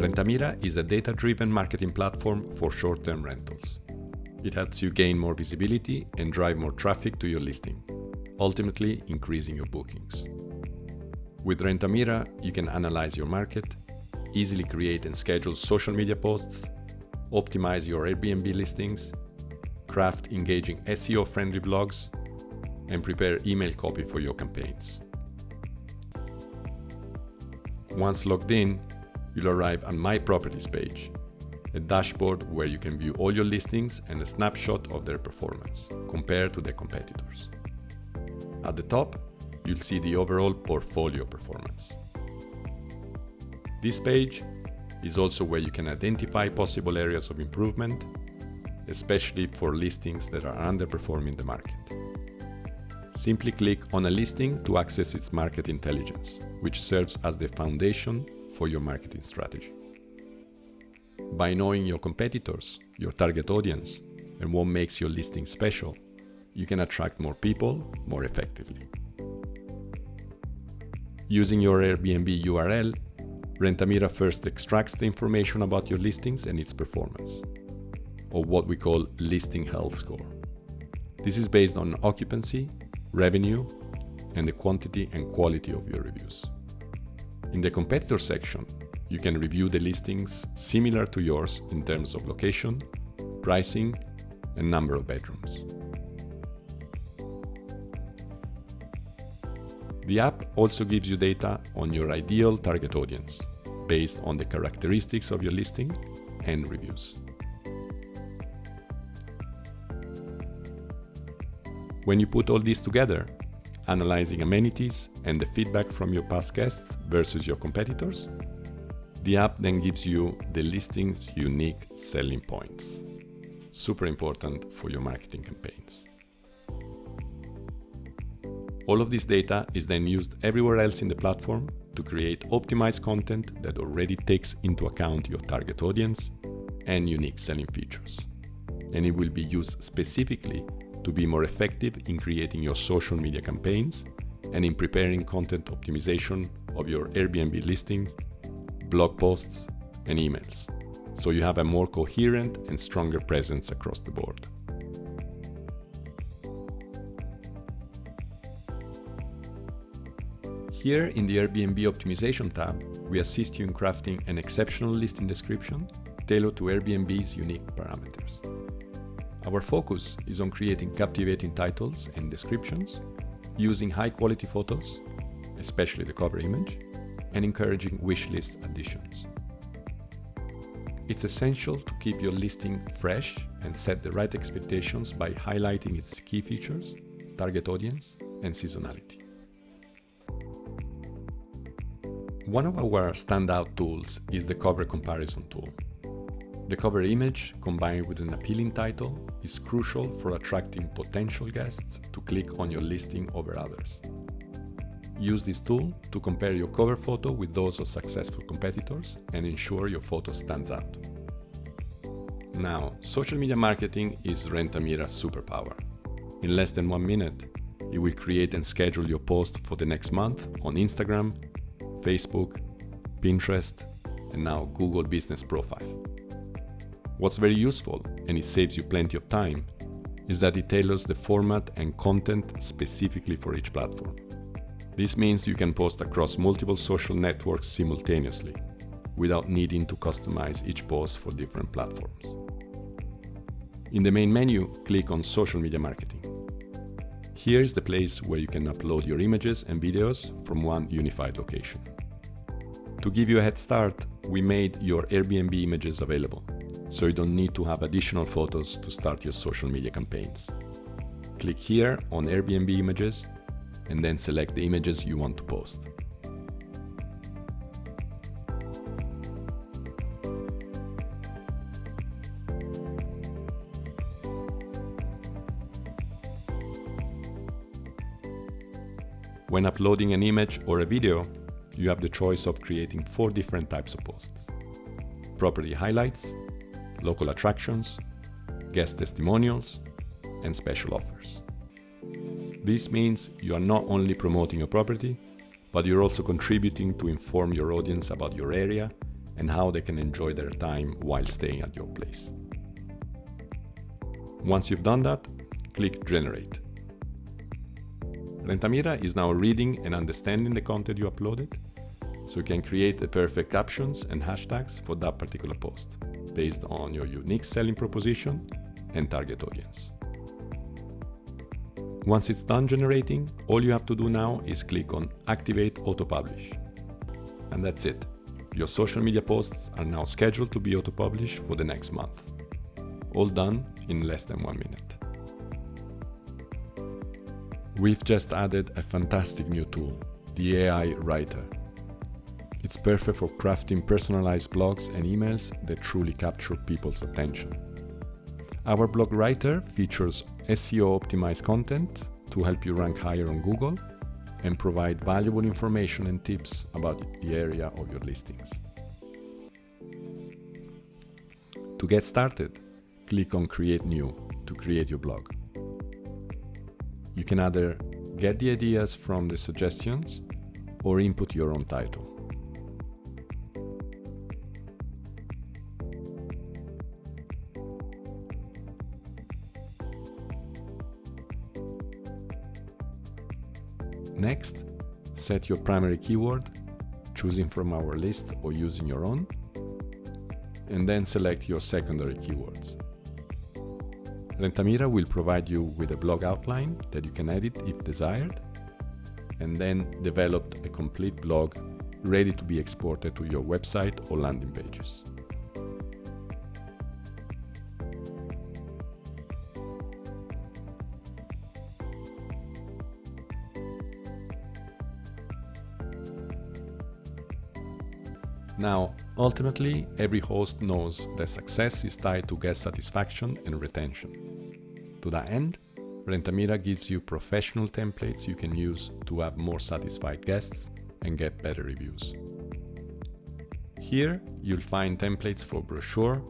Rentamira is a data-driven marketing platform for short-term rentals. It helps you gain more visibility and drive more traffic to your listing, ultimately increasing your bookings. With Rentamira, you can analyze your market, easily create and schedule social media posts, optimize your Airbnb listings, craft engaging SEO-friendly blogs, and prepare email copy for your campaigns. Once logged in, you'll arrive on My Properties page, a dashboard where you can view all your listings and a snapshot of their performance compared to their competitors. At the top, you'll see the overall portfolio performance. This page is also where you can identify possible areas of improvement, especially for listings that are underperforming the market. Simply click on a listing to access its market intelligence, which serves as the foundation for your marketing strategy. By knowing your competitors, your target audience, and what makes your listing special, you can attract more people more effectively. Using your Airbnb URL, Rentamira first extracts the information about your listings and its performance, or what we call listing health score. This is based on occupancy, revenue, and the quantity and quality of your reviews. In the competitor section, you can review the listings similar to yours in terms of location, pricing, and number of bedrooms. The app also gives you data on your ideal target audience based on the characteristics of your listing and reviews. When you put all this together, analyzing amenities and the feedback from your past guests versus your competitors, the app then gives you the listing's unique selling points. Super important for your marketing campaigns. All of this data is then used everywhere else in the platform to create optimized content that already takes into account your target audience and unique selling features. And it will be used specifically to be more effective in creating your social media campaigns and in preparing content optimization of your Airbnb listings, blog posts, and emails, so you have a more coherent and stronger presence across the board. Here in the Airbnb Optimization tab, we assist you in crafting an exceptional listing description tailored to Airbnb's unique parameters. Our focus is on creating captivating titles and descriptions, using high-quality photos, especially the cover image, and encouraging wishlist additions. It's essential to keep your listing fresh and set the right expectations by highlighting its key features, target audience, and seasonality. One of our standout tools is the cover comparison tool. The cover image, combined with an appealing title, is crucial for attracting potential guests to click on your listing over others. Use this tool to compare your cover photo with those of successful competitors and ensure your photo stands out. Now, social media marketing is Rentamira's superpower. In less than 1 minute, you will create and schedule your post for the next month on Instagram, Facebook, Pinterest, and now Google Business Profile. What's very useful, and it saves you plenty of time, is that it tailors the format and content specifically for each platform. This means you can post across multiple social networks simultaneously, without needing to customize each post for different platforms. In the main menu, click on Social Media Marketing. Here is the place where you can upload your images and videos from one unified location. To give you a head start, we made your Airbnb images available, so you don't need to have additional photos to start your social media campaigns. Click here on Airbnb Images and then select the images you want to post. When uploading an image or a video, you have the choice of creating 4 different types of posts: property highlights, local attractions, guest testimonials, and special offers. This means you are not only promoting your property, but you're also contributing to inform your audience about your area and how they can enjoy their time while staying at your place. Once you've done that, click Generate. Rentamira is now reading and understanding the content you uploaded, so you can create the perfect captions and hashtags for that particular post, based on your unique selling proposition and target audience. Once it's done generating, all you have to do now is click on Activate Auto-Publish. And that's it. Your social media posts are now scheduled to be auto-published for the next month. All done in less than 1 minute. We've just added a fantastic new tool, the AI Writer. It's perfect for crafting personalized blogs and emails that truly capture people's attention. Our blog writer features SEO-optimized content to help you rank higher on Google and provide valuable information and tips about the area of your listings. To get started, click on Create New to create your blog. You can either get the ideas from the suggestions or input your own title. Next, set your primary keyword, choosing from our list or using your own, and then select your secondary keywords. Rentamira will provide you with a blog outline that you can edit if desired, and then develop a complete blog ready to be exported to your website or landing pages. Now, ultimately, every host knows that success is tied to guest satisfaction and retention. To that end, Rentamira gives you professional templates you can use to have more satisfied guests and get better reviews. Here, you'll find templates for brochure,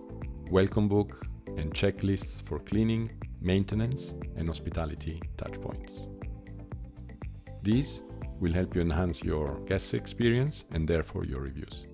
welcome book, and checklists for cleaning, maintenance, and hospitality touchpoints. These will help you enhance your guest experience and therefore your reviews.